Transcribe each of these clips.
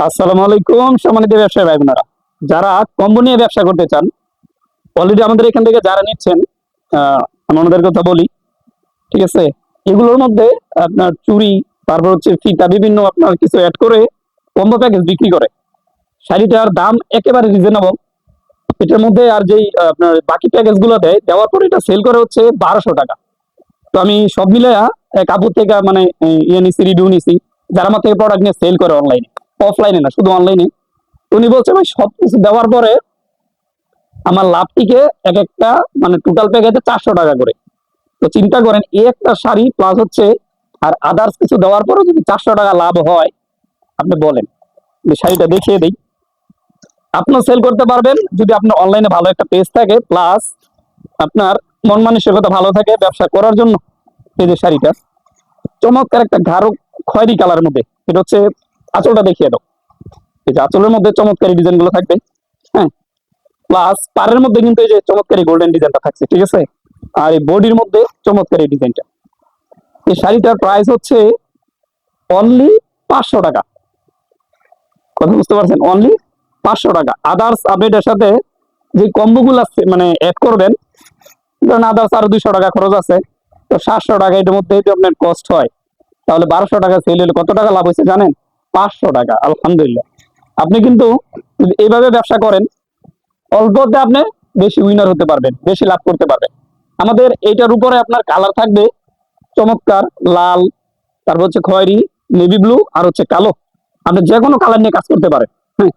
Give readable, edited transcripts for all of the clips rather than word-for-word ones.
আসসালামু আলাইকুম সম্মানিত ব্যবসায়ী ভাই বোনেরা, যারা কম্বো নিয়ে ব্যবসা করতে চান অলরেডি আমাদের এখান থেকে যারা নিচ্ছেন, আমি ওনাদের কথা বলি। ঠিক আছে, এগুলোর মধ্যে আপনার চুড়ি, তারপর হচ্ছে ফিতা, বিভিন্ন আপনার কিছু অ্যাড করে কম্বো প্যাকেজ বিক্রি করে। শাড়িটার দাম একেবারে রিজনেবল। এটার মধ্যে আর যেই আপনার বাকি প্যাকেজ গুলো দেয়, দেওয়ার পর এটা সেল করে হচ্ছে 1200 টাকা। তো আমি সব মিলে এক আপুর থেকে মানে ইয়ে নিছি, রিভিউ নিছি, যারা আমার থেকে প্রোডাক্ট নিয়ে সেল করে অনলাইনে, অফলাইনে না, শুধু অনলাইনে। উনি বলছে ভাই সবকিছু দেওয়ার পরে আমার লাভ টিকে এক একটা মানে টোটাল প্যাকেজে 400 টাকা করে। তো চিন্তা করেন, এই একটা শাড়ি প্লাস হচ্ছে আর আদার্স কিছু দেওয়ার পরে যদি 400 টাকা লাভ হয়, আপনি বলেন। আমি শাড়িটা দেখিয়ে দিই, আপনিও সেল করতে পারবেন যদি আপনার অনলাইনে ভালো একটা পেজ থাকে, প্লাস আপনার মন মানসিকতা ভালো থাকে ব্যবসা করার জন্য। এই যে শাড়িটা চমৎকার একটা গাঢ় খয়েরি কালারের মধ্যে, এটা হচ্ছে আঁচলটা দেখিয়ে দাও। এই যে আঁচলের মধ্যে চমৎকারী ডিজাইন গুলো থাকবে। হ্যাঁ, প্লাস পাড়ের মধ্যে কিন্তু এই যে চমৎকারী গোল্ডেন ডিজাইনটা থাকছে, ঠিক আছে। আর এই বডির মধ্যে চমৎকারী ডিজাইনটা। এই শাড়িটার প্রাইস হচ্ছে অনলি 500 টাকা। কথা বুঝতে পারছেন? অনলি 500 টাকা। আদার্স আপডেটের সাথে যে কম্বো গুলো মানে অ্যাড করবেন, ধরেন আদার্স আরো 200 টাকা খরচ আছে, তো 700 টাকা এটার মধ্যে যদি আপনার কস্ট হয়, তাহলে 1200 টাকা সেল হলে কত টাকা লাভ হয়েছে জানেন? 500 টাকা। আলহামদুলিল্লাহ। আপনি কিন্তু যদি এইভাবে ব্যবসা করেন, অল্পতে আপনি বেশি উইনার হতে পারবেন, বেশি লাভ করতে পারবেন। আমাদের এইটার উপরে আপনার কালার থাকবে চমৎকার লাল, তারপর হচ্ছে খয়েরি, নেভি ব্লু, আর হচ্ছে কালো। আপনি যে কোনো কালার নিয়ে কাজ করতে পারেন। হ্যাঁ,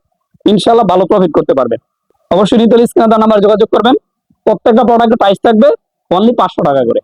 ইনশাল্লাহ ভালো প্রফিট করতে পারবেন। অবশ্যই নিতে স্ক্রিনে দেওয়া নাম্বারে যোগাযোগ করবেন। প্রত্যেকটা প্রোডাক্টের প্রাইস থাকবে অনলি 500 টাকা করে।